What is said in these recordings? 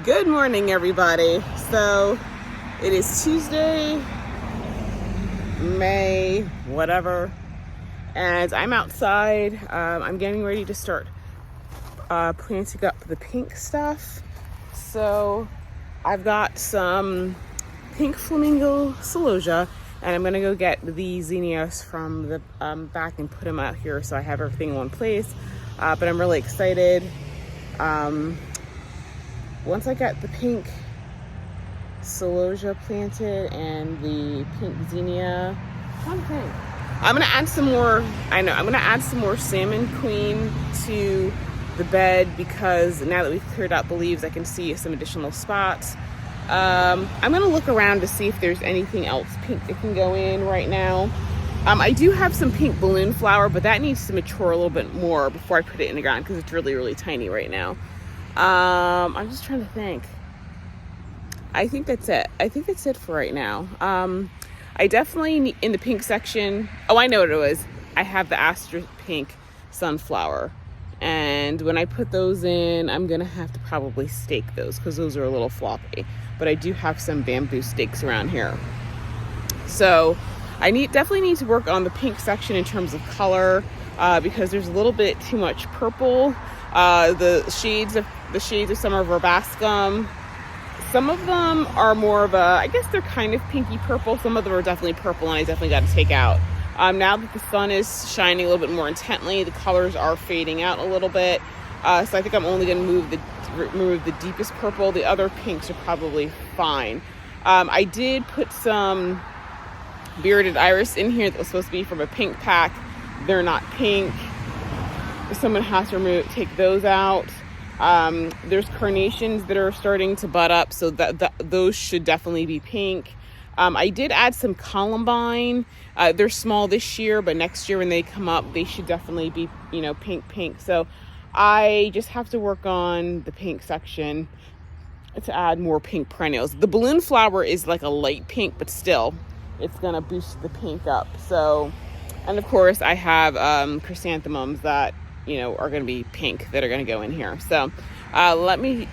Good morning, everybody. So it is Tuesday, May, whatever, and I'm outside. I'm getting ready to start planting up the pink stuff. So I've got some pink Flamingo Celosia, and I'm gonna go get the zinnias from the back and put them out here so I have everything in one place. But I'm really excited. Once I got the pink Celosia planted and the pink zinnia, I'm gonna add some more. I'm gonna add some more salmon queen to the bed because now that we've cleared out the leaves, I can see some additional spots. I'm gonna look around to see if there's anything else pink that can go in right now. I do have some pink balloon flower, but that needs to mature a little bit more before I put it in the ground because it's really, really tiny right now. I'm just trying to think. I think that's it. I think that's it for right now. I definitely need, in the pink section. Oh, I know what it was. I have the Astra pink sunflower. And when I put those in, I'm going to have to probably stake those because those are a little floppy. But I do have some bamboo stakes around here. So I definitely need to work on the pink section in terms of color because there's a little bit too much purple. The shades of summer verbascum. Some of them are more of I guess they're kind of pinky purple. Some of them are definitely purple, and I definitely got to take out. Now that the sun is shining a little bit more intently, the colors are fading out a little bit. So I think I'm only going to remove the deepest purple. The other pinks are probably fine. I did put some bearded iris in here that was supposed to be from a pink pack. They're not pink. Someone has to take those out. There's carnations that are starting to bud up, so those should definitely be pink. I did add some Columbine. They're small this year, but next year when they come up, they should definitely be, pink. So I just have to work on the pink section to add more pink perennials. The balloon flower is like a light pink, but still, it's gonna boost the pink up. So, and of course, I have chrysanthemums that are going to be pink that are going to go in here. So let me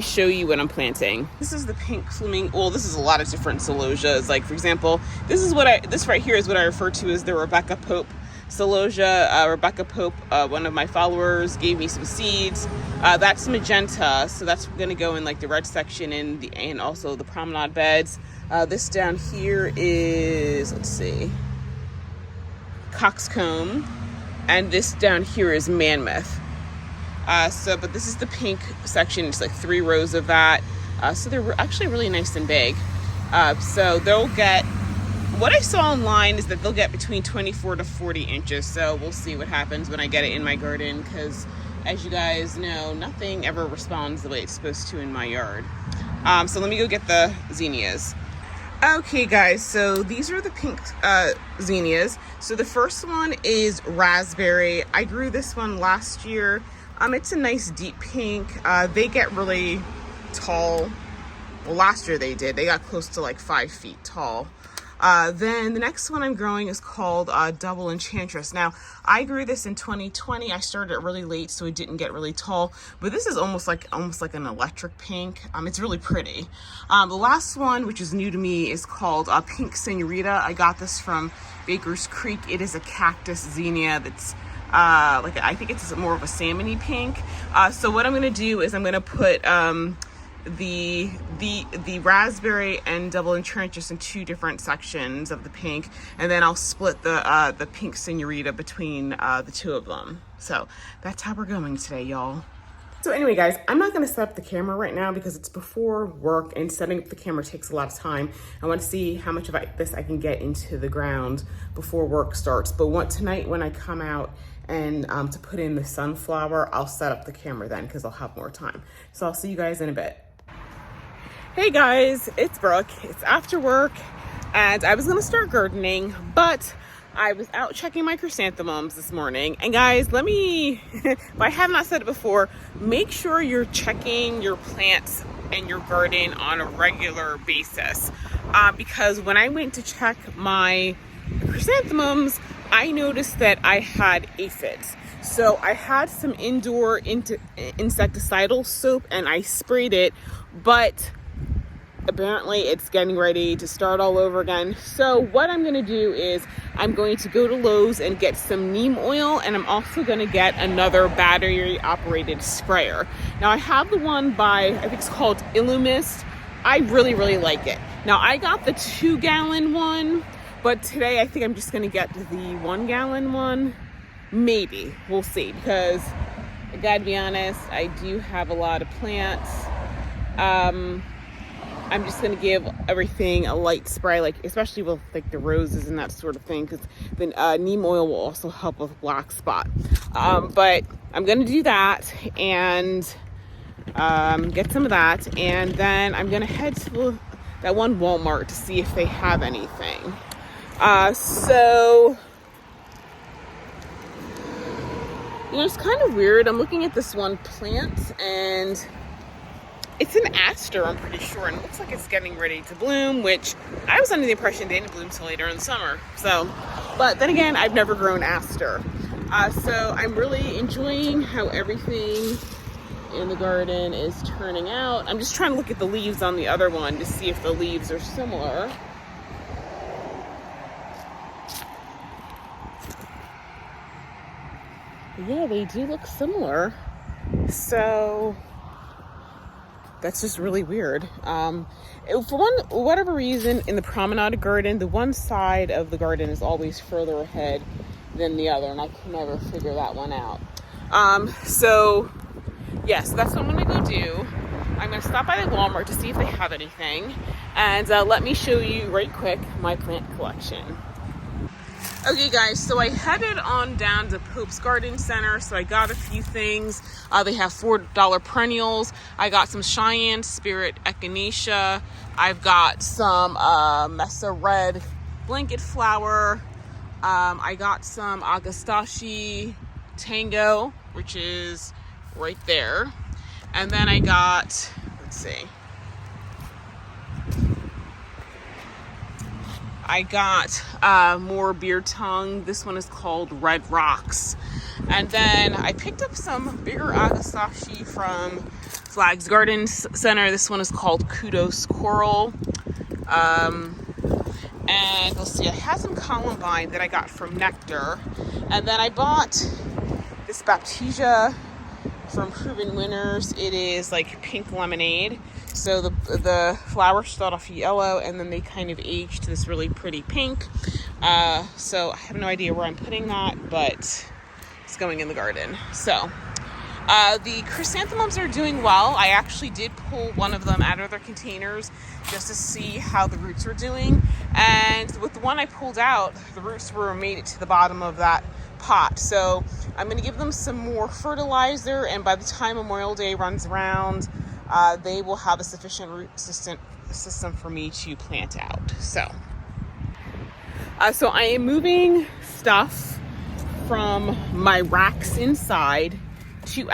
show you what I'm planting. This is the pink Flamingo. Well, this is a lot of different Celosias. Like, for example, this right here is what I refer to as the Rebecca Pope Celosia. Rebecca Pope, one of my followers, gave me some seeds. That's magenta, so that's going to go in like the red section and also the promenade beds. This down here is, let's see, coxcomb. And this down here is mammoth. But this is the pink section. It's like 3 rows of that. So they're actually really nice and big. So they'll get, what I saw online is that they'll get between 24 to 40 inches. So we'll see what happens when I get it in my garden. Because as you guys know, nothing ever responds the way it's supposed to in my yard. So let me go get the zinnias. Okay guys, so these are the pink zinnias. So the first one is raspberry. I grew this one last year. It's a nice deep pink. They get really tall. Well, last year they did. They got close to like 5 feet tall. Then the next one I'm growing is called Double Enchantress. Now, I grew this in 2020. I started it really late, so it didn't get really tall. But this is almost like an electric pink. It's really pretty. The last one, which is new to me, is called Pink Senorita. I got this from Baker's Creek. It is a cactus zinnia that's I think it's more of a salmony pink. So what I'm going to do is I'm going to put the raspberry and double enchantress in 2 different sections of the pink, and then I'll split the pink senorita between the 2 of them. So that's how we're going today, y'all. So anyway, guys, I'm not going to set up the camera right now because it's before work and setting up the camera takes a lot of time. I want to see how much of this I can get into the ground before work starts. But tonight when I come out and to put in the sunflower, I'll set up the camera then because I'll have more time. So I'll see you guys in a bit. Hey guys, it's Brooke. It's after work and I was going to start gardening, but I was out checking my chrysanthemums this morning. And guys, if I have not said it before, make sure you're checking your plants and your garden on a regular basis. Because when I went to check my chrysanthemums, I noticed that I had aphids. So I had some indoor insecticidal soap and I sprayed it, but apparently it's getting ready to start all over again. So what I'm going to do is I'm going to go to Lowe's and get some neem oil, and I'm also going to get another battery operated sprayer. Now I have the one by, I think it's called Illumist. I really, really like it. Now I got the 2-gallon one, but today I think I'm just going to get the 1-gallon one. Maybe. We'll see, because I gotta be honest, I do have a lot of plants. I'm just going to give everything a light spray, like especially with like the roses and that sort of thing, because the neem oil will also help with black spot. But I'm going to do that and get some of that, and then I'm going to head to that one Walmart to see if they have anything. So, you know, it's kind of weird. I'm looking at this one plant, and it's an Astra, I'm pretty sure, and it looks like it's getting ready to bloom, which I was under the impression they didn't bloom till later in the summer. So, but then again, I've never grown Astra. So I'm really enjoying how everything in the garden is turning out. I'm just trying to look at the leaves on the other one to see if the leaves are similar. Yeah, they do look similar. So that's just really weird. For whatever reason, in the promenade garden, the one side of the garden is always further ahead than the other, and I can never figure that one out. So yes, that's what I'm gonna go do. I'm gonna stop by the Walmart to see if they have anything, and let me show you right quick my plant collection. Okay guys, so I headed on down to Pope's Garden Center, so I got a few things. They have $4 perennials. I got some Cheyenne Spirit Echinacea. I've got some Mesa red blanket flower. I got some Agastache tango, which is right there. And then I got, let's see, I got more beer tongue. This one is called Red Rocks. And then I picked up some bigger Agastache from Flag's Garden Center. This one is called Kudos Coral. And let's see, I had some Columbine that I got from Nectar. And then I bought this baptisia from Proven Winners. It is like pink lemonade. So the flowers start off yellow and then they kind of age to this really pretty pink. So I have no idea where I'm putting that, but it's going in the garden. So the chrysanthemums are doing well. I actually did pull one of them out of their containers just to see how the roots are doing. And with the one I pulled out, the roots made it to the bottom of that pot. So I'm going to give them some more fertilizer, and by the time Memorial Day runs around, they will have a sufficient root system for me to plant out. So I am moving stuff from my racks inside to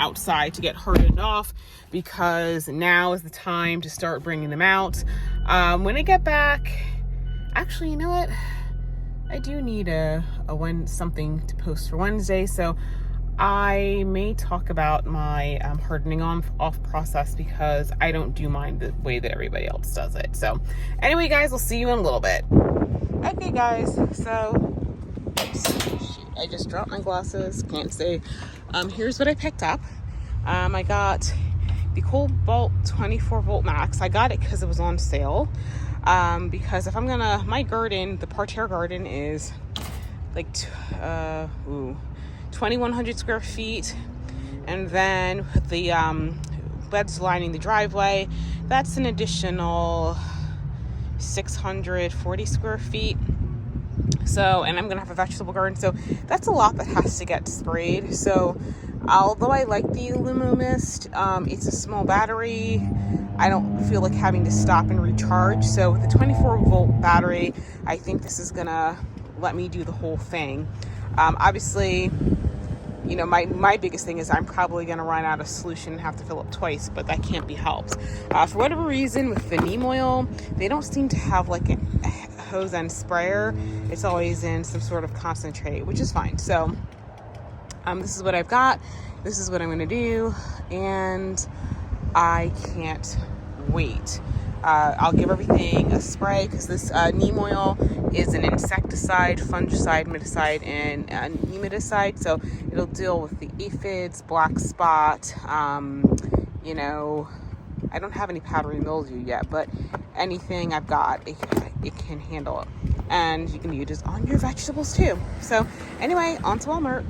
outside to get herded off, because now is the time to start bringing them out. When I get back, actually, you know what? I do need something to post for Wednesday, so I may talk about my hardening off process, because I don't do mine the way that everybody else does it. So anyway, guys, I'll see you in a little bit. Okay, guys, so oops, shoot, I just dropped my glasses. Can't say. Here's what I picked up. I got the Cobalt 24-volt max. I got it because it was on sale. Because if I'm gonna, my garden, the parterre garden is like 2,100 square feet, and then the beds lining the driveway, that's an additional 640 square feet. So, and I'm gonna have a vegetable garden, so that's a lot that has to get sprayed. So although I like the Illumist, it's a small battery. I don't feel like having to stop and recharge. So with the 24-volt battery, I think this is gonna let me do the whole thing. Obviously, you know, my biggest thing is I'm probably gonna run out of solution and have to fill up twice, but that can't be helped. For whatever reason, with the neem oil, they don't seem to have like hose and sprayer, it's always in some sort of concentrate, which is fine. So this is what I've got. This is what I'm going to do, and I can't wait. I'll give everything a spray because this neem oil is an insecticide, fungicide, miticide, and nematocyde. So it'll deal with the aphids, black spot. You know, I don't have any powdery mildew yet, but anything I've got, it can handle it. And you can use it on your vegetables too. So anyway, on to Walmart.